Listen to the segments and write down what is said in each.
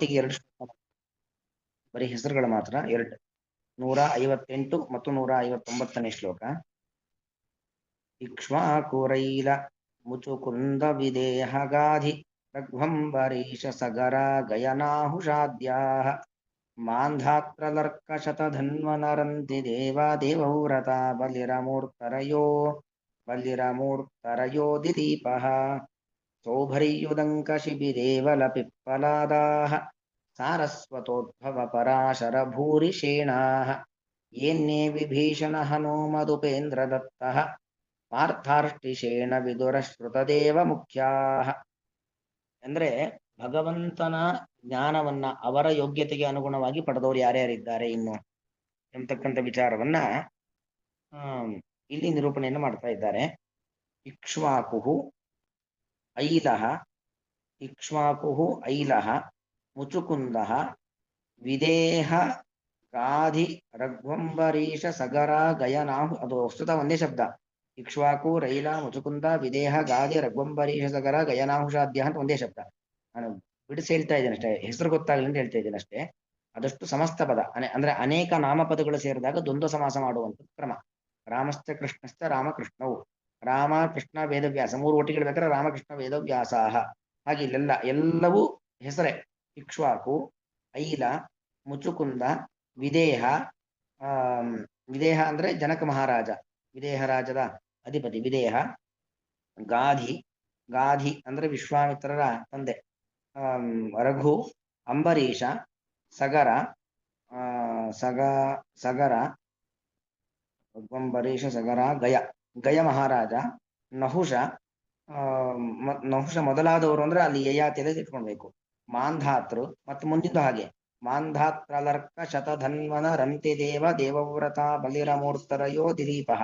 ಒಟ್ಟಿಗೆ 2 ಶ್ಲೋಕ, ಬರೀ ಹೆಸರುಗಳು ಮಾತ್ರ 2, 158 ಮತ್ತು 159ನೇ ಶ್ಲೋಕ. ಇಕ್ಷ್ವಾಕುರೈಲ ಮುಚುಕುಂದ ವಿದೇಹ ಗಾಧಿ ರಘ್ವಂಬರೀಶ ಸಗರ ಗಯನಾಹುಷಾದ್ಯಾಃ ಮಾಂಧಾತ್ರಲರ್ಕ ಶತಧನ್ವನರಂತಿ ದೇವವ್ರತ ಬಲಿರಮೂರ್ತರಯೋ ದಿಲೀಪಃ ಸೌಭರ್ಯುದಂಕ ಶಿಬಿರೇವಲ ಪಿಪ್ಪಲಾದಾಃ ಸಾರಸ್ವತೋದ್ಭವ ಪರಾಶರ ಭೂರಿಷೇಣಾಃ ಏನ್ನೇ ವಿಭೀಷಣ ಹನುಮದುಪೇಂದ್ರ ದತ್ತಃ ಪಾರ್ಥಾರ್ಷ್ಟಿಷೇಣ ವಿದುರ ಶ್ರುತದೇವ ಮುಖ್ಯಾಃ. ಅಂದ್ರೆ ಭಗವಂತನ ಜ್ಞಾನವನ್ನ ಅವರ ಯೋಗ್ಯತೆಗೆ ಅನುಗುಣವಾಗಿ ಪಡೆದವರು ಯಾರ್ಯಾರಿದ್ದಾರೆ ಇನ್ನು ಎಂಬತಕ್ಕಂಥ ವಿಚಾರವನ್ನ ಇಲ್ಲಿ ನಿರೂಪಣೆಯನ್ನು ಮಾಡ್ತಾ ಇದ್ದಾರೆ. ಇಕ್ಷ್ವಾಕುಹು ಐಲಃ ಮುಚುಕುಂದಃ ವಿದೇಹ ಗಾಧಿ ರಘ್ವಂಬರೀಶ ಸಗರ ಗಯನಾಹು. ಅದು ವಸ್ತುತ ಒಂದೇ ಶಬ್ದ. ಇಕ್ಷ್ವಾಕು ರೈಲ ಮುಚುಕುಂದ ವಿದೇಹ ಗಾಧಿ ರಘ್ವಂಬರೀಶ ಸಗರ ಗಯನಾಹುಷಾದ್ಯ ಅಂತ ಒಂದೇ ಶಬ್ದ. ನಾನು ಬಿಡಿಸಿ ಹೇಳ್ತಾ ಇದ್ದೇನೆ ಅಷ್ಟೇ, ಹೆಸರು ಗೊತ್ತಾಗಲಿ ಅಂತ ಹೇಳ್ತಾ ಇದ್ದೇನೆ ಅಷ್ಟೇ. ಅದಷ್ಟು ಸಮಸ್ತ ಪದ ಅಂದ್ರೆ ಅನೇಕ ನಾಮಪದಗಳು ಸೇರಿದಾಗ ದ್ವಂದ್ವ ಸಮಾಸ ಮಾಡುವಂತ ಕ್ರಮ. ರಾಮಶ್ಚ ಕೃಷ್ಣಶ್ಚ ರಾಮಕೃಷ್ಣವು, ರಾಮ ಕೃಷ್ಣ ವೇದವ್ಯಾಸ 3 ಒಟ್ಟಿಗೆ ಬೇಕಾದ್ರೆ ರಾಮಕೃಷ್ಣ ವೇದವ್ಯಾಸಾಹ. ಹಾಗೆ ಇಲ್ಲೆಲ್ಲ ಎಲ್ಲವೂ ಹೆಸರೇ. ಇಕ್ಷ್ವಾಕು, ಐಲ, ಮುಚುಕುಂದ, ವಿದೇಹ. ವಿದೇಹ ಅಂದ್ರೆ ಜನಕ ಮಹಾರಾಜ, ವಿದೇಹ ರಾಜದ ಅಧಿಪತಿ ವಿದೇಹ. ಗಾಧಿ ಅಂದ್ರೆ ವಿಶ್ವಾಮಿತ್ರರ ತಂದೆ ರಘು, ಅಂಬರೀಷ, ಸಗರ ಅಂಬರೀಷ ಸಗರ ಗಯ ಮಹಾರಾಜ, ನಹುಷ ಮೊದಲಾದವರು ಅಂದ್ರೆ ಅಲ್ಲಿ ಯಯಾತಿಯಲ್ಲಿ ಇಟ್ಕೊಳ್ಬೇಕು. ಮಾಂಧಾತೃ ಮತ್ತು ಮುಂದಿದ್ದು ಹಾಗೆ ಮಾಂಧಾತ್ರಲರ್ಕ ಶತಧನ್ವನ ರಂತಿ ದೇವವ್ರತ ಬಲಿರಮೂರ್ತರಯೋ ದಿಲೀಪಃ.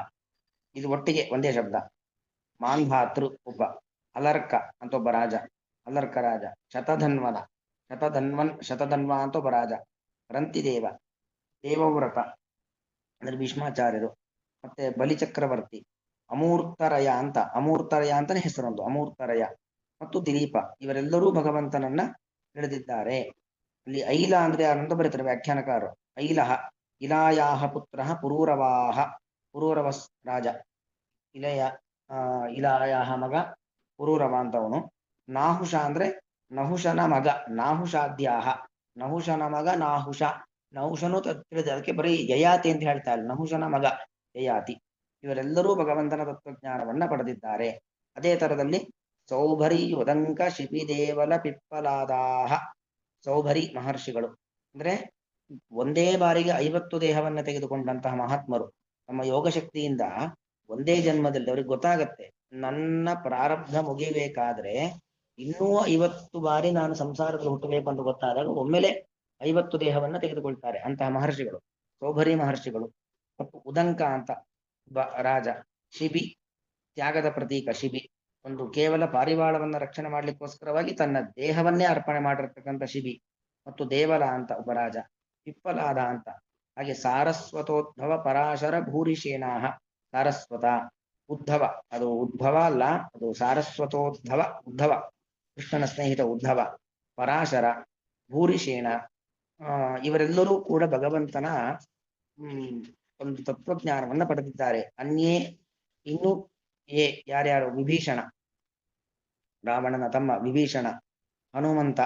ಇದು ಒಟ್ಟಿಗೆ ಒಂದೇ ಶಬ್ದ. ಮಾಂಧಾತೃ ಒಬ್ಬ, ಅಲರ್ಕ ಅಂತ ಒಬ್ಬ ರಾಜ, ಅಲರ್ಕ ರಾಜ. ಶತಧನ್ವ ಅಂತ ಒಬ್ಬ ರಾಜ. ರಂತಿದೇವ, ದೇವವ್ರತ ಅಂದ್ರೆ ಭೀಷ್ಮಾಚಾರ್ಯರು, ಮತ್ತೆ ಬಲಿಚಕ್ರವರ್ತಿ. ಅಮೂರ್ತರಯ ಅಂತಾನೆ ಹೆಸರೊಂದು, ಅಮೂರ್ತರಯ ಮತ್ತು ದಿಲೀಪ. ಇವರೆಲ್ಲರೂ ಭಗವಂತನನ್ನ ತಿಳಿದಿದ್ದಾರೆ. ಇಲ್ಲಿ ಐಲ ಅಂದ್ರೆ ಯಾರಂತ ಬರೀತಾರೆ ವ್ಯಾಖ್ಯಾನಕಾರರು. ಐಲಹ ಇಲಾಯಾಹ ಪುತ್ರ ಪುರೂರವಾಹ, ಪುರೂರವ ರಾಜ. ಇಲಾಯಾಹ ಮಗ ಪುರೂರವ ಅಂತವನು. ನಾಹುಷ ಅಂದ್ರೆ ನಹುಷನ ಮಗ, ನಾಹುಷಾದ್ಯಾಹ. ನಹುಷನ ಮಗ ನಾಹುಷ. ನಹುಷನು ತಿಳಿದ, ಅದಕ್ಕೆ ಬರೀ ಯಯಾತಿ ಅಂತ ಹೇಳ್ತಾ ಇಲ್ಲ, ನಹುಷನ ಮಗ ಯಯಾತಿ. ಇವರೆಲ್ಲರೂ ಭಗವಂತನ ತತ್ವಜ್ಞಾನವನ್ನ ಪಡೆದಿದ್ದಾರೆ. ಅದೇ ತರದಲ್ಲಿ ಸೌಭರಿ ಉದಂಕ ಶಿಪಿದೇವಲ ಪಿಪ್ಪಲಾದಾಹ. ಸೌಭರಿ ಮಹರ್ಷಿಗಳು ಅಂದ್ರೆ ಒಂದೇ ಬಾರಿಗೆ 50 ದೇಹವನ್ನ ತೆಗೆದುಕೊಂಡಂತಹ ಮಹಾತ್ಮರು. ನಮ್ಮ ಯೋಗ ಶಕ್ತಿಯಿಂದ ಒಂದೇ ಜನ್ಮದಲ್ಲಿ ಅವ್ರಿಗೆ ಗೊತ್ತಾಗತ್ತೆ, ನನ್ನ ಪ್ರಾರಬ್ಧ ಮುಗಿಬೇಕಾದ್ರೆ ಇನ್ನೂ 50 ಬಾರಿ ನಾನು ಸಂಸಾರದಲ್ಲಿ ಹುಟ್ಟಬೇಕು ಅಂತ ಗೊತ್ತಾದಾಗ ಒಮ್ಮೆಲೆ 50 ದೇಹವನ್ನ ತೆಗೆದುಕೊಳ್ತಾರೆ ಅಂತಹ ಮಹರ್ಷಿಗಳು, ಸೌಭರಿ ಮಹರ್ಷಿಗಳು. ಮತ್ತು ಉದಂಕ ಅಂತ ರಾಜ. ಶಿಬಿ ತ್ಯಾಗದ ಪ್ರತೀಕ. ಶಿಬಿ ಒಂದು ಕೇವಲ ಪಾರಿವಾಳವನ್ನ ರಕ್ಷಣೆ ಮಾಡ್ಲಿಕ್ಕೋಸ್ಕರವಾಗಿ ತನ್ನ ದೇಹವನ್ನೇ ಅರ್ಪಣೆ ಮಾಡಿರ್ತಕ್ಕಂಥ ಶಿಬಿ. ಮತ್ತು ದೇವಲ ಅಂತ ಒಬ್ಬ ರಾಜ. ಪಿಪ್ಪಲಾದ ಅಂತ. ಹಾಗೆ ಸಾರಸ್ವತೋದ್ಭವ ಪರಾಶರ ಭೂರಿಷೇನಾಹ. ಸಾರಸ್ವತ ಉದ್ಧವ, ಅದು ಉದ್ಭವ ಅಲ್ಲ, ಅದು ಸಾರಸ್ವತೋದ್ಧವ, ಉದ್ಧವ ಕೃಷ್ಣನ ಸ್ನೇಹಿತ ಉದ್ಧವ. ಪರಾಶರ, ಭೂರಿಷೇಣ, ಇವರೆಲ್ಲರೂ ಕೂಡ ಭಗವಂತನ ಒಂದು ತತ್ವಜ್ಞಾನವನ್ನ ಪಡೆದಿದ್ದಾರೆ. ಇನ್ನು ಯಾರ್ಯಾರು? ವಿಭೀಷಣ, ರಾವಣನ ತಮ್ಮ ವಿಭೀಷಣ, ಹನುಮಂತ,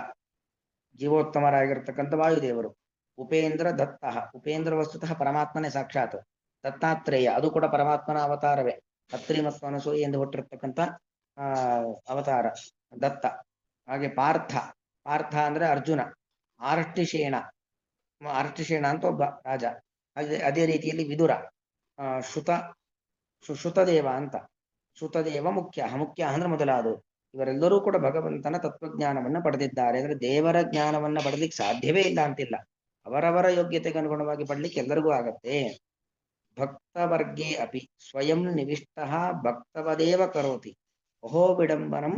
ಜೀವೋತ್ತಮರಾಗಿರ್ತಕ್ಕಂಥ ವಾಯುದೇವರು. ಉಪೇಂದ್ರ ದತ್ತ, ಉಪೇಂದ್ರ ವಸ್ತುತಃ ಪರಮಾತ್ಮನೇ ಸಾಕ್ಷಾತ್. ದತ್ತಾತ್ರೇಯ, ಅದು ಕೂಡ ಪರಮಾತ್ಮನ ಅವತಾರವೇ. ಅತ್ರಿ ಮತ್ತು ಅನಸೂಯೆ ಎಂದು ಹುಟ್ಟಿರ್ತಕ್ಕಂಥ ಅವತಾರ ದತ್ತ. ಹಾಗೆ ಪಾರ್ಥ ಅಂದ್ರೆ ಅರ್ಜುನ. ಆರ್ಟಿಷೇಣ ಅಂತ ಒಬ್ಬ ರಾಜ. ಅದೇ ರೀತಿಯಲ್ಲಿ ವಿದುರ, ಶ್ರುತದೇವ ಅಂತ. ಶ್ರುತದೇವ ಮುಖ್ಯ ಅಂದ್ರೆ ಮೊದಲಾದವು. ಇವರೆಲ್ಲರೂ ಕೂಡ ಭಗವಂತನ ತತ್ವಜ್ಞಾನವನ್ನ ಪಡೆದಿದ್ದಾರೆ. ಅಂದ್ರೆ ದೇವರ ಜ್ಞಾನವನ್ನ ಪಡೆದಲಿಕ್ಕೆ ಸಾಧ್ಯವೇ ಇಲ್ಲ ಅಂತಿಲ್ಲ, ಅವರವರ ಯೋಗ್ಯತೆಗೆ ಅನುಗುಣವಾಗಿ ಪಡ್ಲಿಕ್ಕೆ ಎಲ್ಲರಿಗೂ ಆಗತ್ತೆ. ಭಕ್ತವರ್ಗೇ ಅಪಿ ಸ್ವಯಂ ನಿವಿಷ್ಟ ಭಕ್ತವದೇವ ಕರೋತಿ ಅಹೋ ವಿಡಂಬನಂ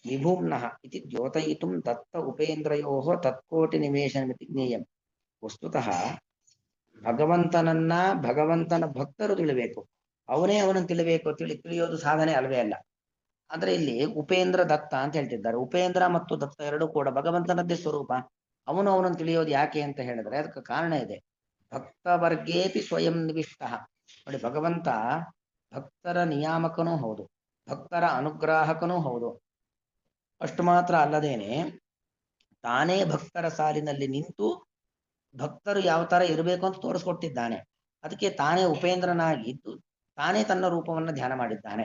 ವಿಭೂಮ್ನಃ ಇತಿ ದ್ಯೋತಯಿತುಂ ದತ್ತ ಉಪೇಂದ್ರಯೋ ತತ್ಕೋಟಿ ನಿವೇಶನಮಿತಿ ಜ್ಞೇಯಂ. ವಸ್ತುತಃ ಭಗವಂತನ ಭಕ್ತರು ತಿಳಿಬೇಕು, ಅವನನ್ನು ತಿಳಿಬೇಕು. ತಿಳಿಯೋದು ಸಾಧನೆ ಅಲ್ವೇ ಅಲ್ಲ. ಆದ್ರೆ ಇಲ್ಲಿ ಉಪೇಂದ್ರ ದತ್ತ ಅಂತ ಹೇಳ್ತಿದ್ದಾರೆ. ಉಪೇಂದ್ರ ಮತ್ತು ದತ್ತ ಎರಡೂ ಕೂಡ ಭಗವಂತನದ್ದೇ ಸ್ವರೂಪ. ಅವನನ್ನು ತಿಳಿಯೋದು ಯಾಕೆ ಅಂತ ಹೇಳಿದ್ರೆ ಅದಕ್ಕೆ ಕಾರಣ ಇದೆ. ಭಕ್ತ ವರ್ಗೇಪಿ ಸ್ವಯಂ ನಿವಿಷ್ಟ. ನೋಡಿ, ಭಗವಂತ ಭಕ್ತರ ನಿಯಾಮಕನೂ ಹೌದು, ಭಕ್ತರ ಅನುಗ್ರಾಹಕನೂ ಹೌದು. ಅಷ್ಟು ಮಾತ್ರ ಅಲ್ಲದೇನೆ ತಾನೇ ಭಕ್ತರ ಸಾಲಿನಲ್ಲಿ ನಿಂತು ಭಕ್ತರು ಯಾವ ತರ ಇರಬೇಕು ಅಂತ ತೋರಿಸ್ಕೊಟ್ಟಿದ್ದಾನೆ. ಅದಕ್ಕೆ ತಾನೇ ಉಪೇಂದ್ರನಾಗಿದ್ದು ತಾನೇ ತನ್ನ ರೂಪವನ್ನು ಧ್ಯಾನ ಮಾಡಿದ್ದಾನೆ.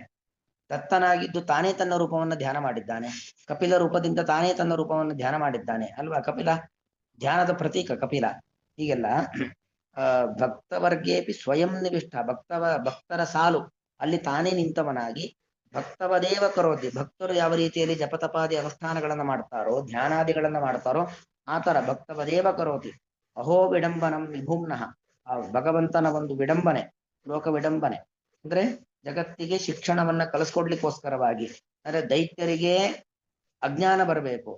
ದತ್ತನಾಗಿದ್ದು ತಾನೇ ತನ್ನ ರೂಪವನ್ನು ಧ್ಯಾನ ಮಾಡಿದ್ದಾನೆ. ಕಪಿಲ ರೂಪದಿಂದ ತಾನೇ ತನ್ನ ರೂಪವನ್ನು ಧ್ಯಾನ ಮಾಡಿದ್ದಾನೆ ಅಲ್ವಾ. ಕಪಿಲ ಧ್ಯಾನದ ಪ್ರತೀಕ ಕಪಿಲ. ಹೀಗೆಲ್ಲ ಭಕ್ತವರ್ಗೇಪಿ ಸ್ವಯಂ ನಿವಿಷ್ಟ, ಭಕ್ತರ ಸಾಲು ಅಲ್ಲಿ ತಾನೇ ನಿಂತವನಾಗಿ ಭಕ್ತವದೇವ ಕರೋತಿ. ಭಕ್ತರು ಯಾವ ರೀತಿಯಲ್ಲಿ ಜಪತಪಾದಿ ಅನುಷ್ಠಾನಗಳನ್ನ ಮಾಡ್ತಾರೋ, ಧ್ಯಾನಾದಿಗಳನ್ನ ಮಾಡ್ತಾರೋ ಆ ತರ ಭಕ್ತವದೇವ ಕರೋತಿ. ಅಹೋ ವಿಡಂಬನಂ ವಿಭುಮ್ನಃ. ಆ ಭಗವಂತನ ಒಂದು ವಿಡಂಬನೆ, ಲೋಕ ವಿಡಂಬನೆ ಅಂದ್ರೆ ಜಗತ್ತಿಗೆ ಶಿಕ್ಷಣವನ್ನ ಕಲಿಸ್ಕೊಡ್ಲಿಕ್ಕೋಸ್ಕರವಾಗಿ, ಅಂದ್ರೆ ದೈತ್ಯರಿಗೆ ಅಜ್ಞಾನ ಬರಬೇಕು.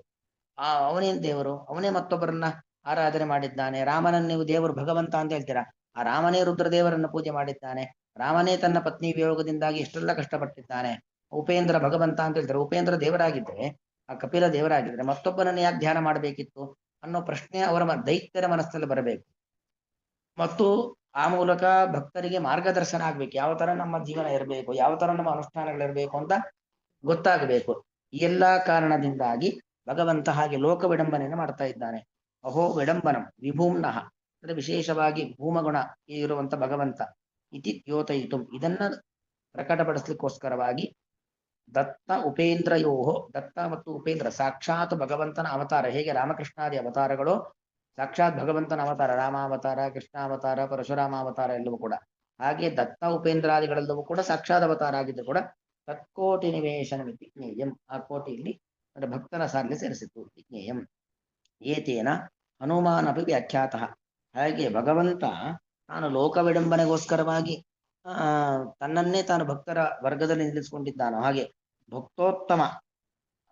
ಅವನೇನ್ ದೇವರು, ಅವನೇ ಮತ್ತೊಬ್ಬರನ್ನ ಆರಾಧನೆ ಮಾಡಿದ್ದಾನೆ. ರಾಮನನ್ನು ನೀವು ದೇವರು ಭಗವಂತ ಅಂತ ಹೇಳ್ತೀರಾ, ಆ ರಾಮನೇ ರುದ್ರದೇವರನ್ನ ಪೂಜೆ ಮಾಡಿದ್ದಾನೆ. ರಾಮನೇ ತನ್ನ ಪತ್ನಿ ವಿಯೋಗದಿಂದಾಗಿ ಎಷ್ಟೆಲ್ಲ ಕಷ್ಟಪಟ್ಟಿದ್ದಾನೆ. ಉಪೇಂದ್ರ ಭಗವಂತ ಅಂತ ಹೇಳ್ತಾರೆ. ಉಪೇಂದ್ರ ದೇವರಾಗಿದ್ರೆ, ಆ ಕಪಿಲ ದೇವರಾಗಿದ್ರೆ ಮತ್ತೊಬ್ಬನನ್ನು ಯಾಕೆ ಧ್ಯಾನ ಮಾಡಬೇಕಿತ್ತು ಅನ್ನೋ ಪ್ರಶ್ನೆ ಅವರ ದೈತ್ಯರ ಮನಸ್ಸಲ್ಲಿ ಬರಬೇಕು. ಮತ್ತು ಆ ಮೂಲಕ ಭಕ್ತರಿಗೆ ಮಾರ್ಗದರ್ಶನ ಆಗ್ಬೇಕು. ಯಾವ ತರ ನಮ್ಮ ಜೀವನ ಇರಬೇಕು, ಯಾವ ತರ ನಮ್ಮ ಅನುಷ್ಠಾನಗಳಿರ್ಬೇಕು ಅಂತ ಗೊತ್ತಾಗಬೇಕು. ಈ ಎಲ್ಲಾ ಕಾರಣದಿಂದಾಗಿ ಭಗವಂತ ಹಾಗೆ ಲೋಕ ವಿಡಂಬನೆಯನ್ನು ಮಾಡ್ತಾ ಇದ್ದಾನೆ. ಅಹೋ ವಿಡಂಬನಂ ವಿಭೂಮ್ನಃ ಅಂದ್ರೆ ವಿಶೇಷವಾಗಿ ಭೂಮಗುಣ ಇರುವಂತ ಭಗವಂತ. ಇತಿ ದ್ಯೋತಯಿತು, ಇದನ್ನ ಪ್ರಕಟಪಡಿಸ್ಲಿಕ್ಕೋಸ್ಕರವಾಗಿ ದತ್ತ ಉಪೇಂದ್ರಯೋಹೋ, ದತ್ತ ಮತ್ತು ಉಪೇಂದ್ರ ಸಾಕ್ಷಾತ್ ಭಗವಂತನ ಅವತಾರ. ಹೇಗೆ ರಾಮಕೃಷ್ಣಾದಿ ಅವತಾರಗಳು ಸಾಕ್ಷಾತ್ ಭಗವಂತನ ಅವತಾರ, ರಾಮಾವತಾರ, ಕೃಷ್ಣಾವತಾರ, ಪರಶುರಾಮಾವತಾರ ಎಲ್ಲವೂ ಕೂಡ, ಹಾಗೆ ದತ್ತ ಉಪೇಂದ್ರಾದಿಗಳೆಲ್ಲವೂ ಕೂಡ ಸಾಕ್ಷಾತ್ ಅವತಾರ ಆಗಿದ್ದು ಕೂಡ ತತ್ಕೋಟಿ ನಿವೇಶನ ಮಿತಿ ಜ್ಞೇಯಂ. ಆ ಕೋಟಿಯಲ್ಲಿ ಅಂದ್ರೆ ಭಕ್ತರ ಸಾಲಿಗೆ ಸೇರಿಸಿತ್ತು ಜ್ಞೇಯಂ. ಏತೇನ ಹನುಮಾನಪಿ ವ್ಯಾಖ್ಯಾತ. ಹಾಗೆ ಭಗವಂತ ತಾನು ಲೋಕ ವಿಡಂಬನೆಗೋಸ್ಕರವಾಗಿ ತನ್ನನ್ನೇ ತಾನು ಭಕ್ತರ ವರ್ಗದಲ್ಲಿ ನಿಲ್ಲಿಸಿಕೊಂಡಿದ್ದಾನೋ ಹಾಗೆ ಭಕ್ತೋತ್ತಮ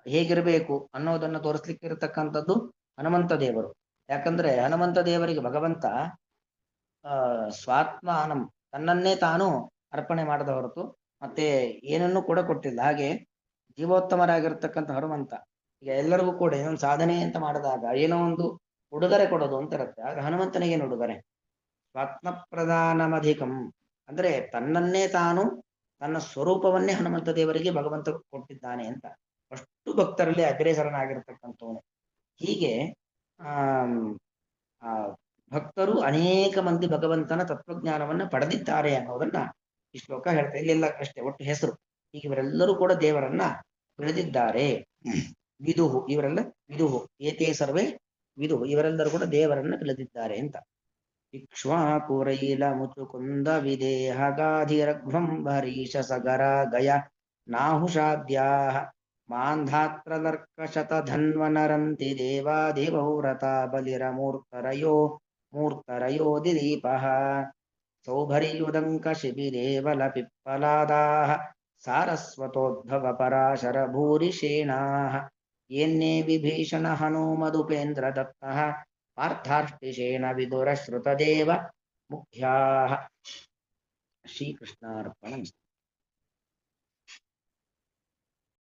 ಹೇಗಿರಬೇಕು ಅನ್ನೋದನ್ನು ತೋರಿಸ್ಲಿಕ್ಕೆ ಇರತಕ್ಕಂಥದ್ದು ಹನುಮಂತ ದೇವರು. ಯಾಕಂದ್ರೆ ಹನುಮಂತ ದೇವರಿಗೆ ಭಗವಂತ ಸ್ವಾತ್ಮಾನಂ ತನ್ನನ್ನೇ ತಾನು ಅರ್ಪಣೆ ಮಾಡದ ಹೊರತು ಮತ್ತೆ ಏನನ್ನೂ ಕೂಡ ಕೊಟ್ಟಿಲ್ಲ. ಹಾಗೆ ಜೀವೋತ್ತಮರಾಗಿರ್ತಕ್ಕಂಥ ಹನುಮಂತ ಈಗ ಎಲ್ಲರಿಗೂ ಕೂಡ ಏನೊಂದು ಸಾಧನೆ ಅಂತ ಮಾಡಿದಾಗ ಏನೋ ಒಂದು ಉಡುಗೊರೆ ಕೊಡೋದು ಅಂತ ಇರುತ್ತೆ. ಆಗ ಹನುಮಂತನಿಗೇನು ಉಡುಗೊರೆ? ಸ್ವಾತ್ಮ ಪ್ರಧಾನಮಧಿಕಂ ಅಂದ್ರೆ ತನ್ನನ್ನೇ ತಾನು, ತನ್ನ ಸ್ವರೂಪವನ್ನೇ ಹನುಮಂತ ದೇವರಿಗೆ ಭಗವಂತ ಕೊಟ್ಟಿದ್ದಾನೆ ಅಂತ. ಅಷ್ಟು ಭಕ್ತರಲ್ಲಿ ಅಗ್ರೇಸರನಾಗಿರ್ತಕ್ಕಂಥವನು. ಹೀಗೆ ಆ ಭಕ್ತರು ಅನೇಕ ಮಂದಿ ಭಗವಂತನ ತತ್ವಜ್ಞಾನವನ್ನ ಪಡೆದಿದ್ದಾರೆ ಅನ್ನೋದನ್ನ ಈ ಶ್ಲೋಕ ಹೇಳ್ತಾ. ಇಲ್ಲೆಲ್ಲ ಅಷ್ಟೇ ಒಟ್ಟು ಹೆಸರು. ಈಗ ಇವರೆಲ್ಲರೂ ಕೂಡ ದೇವರನ್ನ ತಿಳಿದಿದ್ದಾರೆ. ವಿದುಹು ಇವರೆಲ್ಲ ವಿದುಹು, ಏತೇ ಸರ್ವೇ ವಿದುಹು ಇವರೆಲ್ಲರೂ ಕೂಡ ದೇವರನ್ನ ತಿಳಿದಿದ್ದಾರೆ ಅಂತ. ಇಕ್ಷ್ವಾಕುರೈಲ ಮುಚುಕುಂದ ವಿದೇಹಗಾಧಿರಘ್ವಂ ಭರೀಶ ಸಗರ ಗಯ ನಾಹುಷಾದ್ಯಾಹ ಮಾಂಧಾತ್ರಲರ್ಕಶತ ಧನ್ವನರಂತಿ ದೇವಾದೇವೌರತ ಬಲಿರಮೂರ್ತರಯೋ ಮೂರ್ತರಯೋ ದಿಲೀಪಃ ಸೌಭರ್ಯುದಂಕ ಶಿಬಿರೇವಲ ಪಿಪ್ಪಲಾದಾಹ ಸಾರಸ್ವತೋದ್ಭವ ಪರಾಶರ ಭೂರಿಷೇಣಾಃ ಏನ್ನೇ ವಿಭೀಷಣ ಹನುಮದುಪೇಂದ್ರ ದತ್ತಃ ಪಾರ್ಥಾರ್ಷ್ಟಿಷೇಣ ವಿದುರಶ್ರುತದೇವ ಮುಖ್ಯಾಃ. ಶ್ರೀಕೃಷ್ಣಾರ್ಪಣಮಸ್ತು.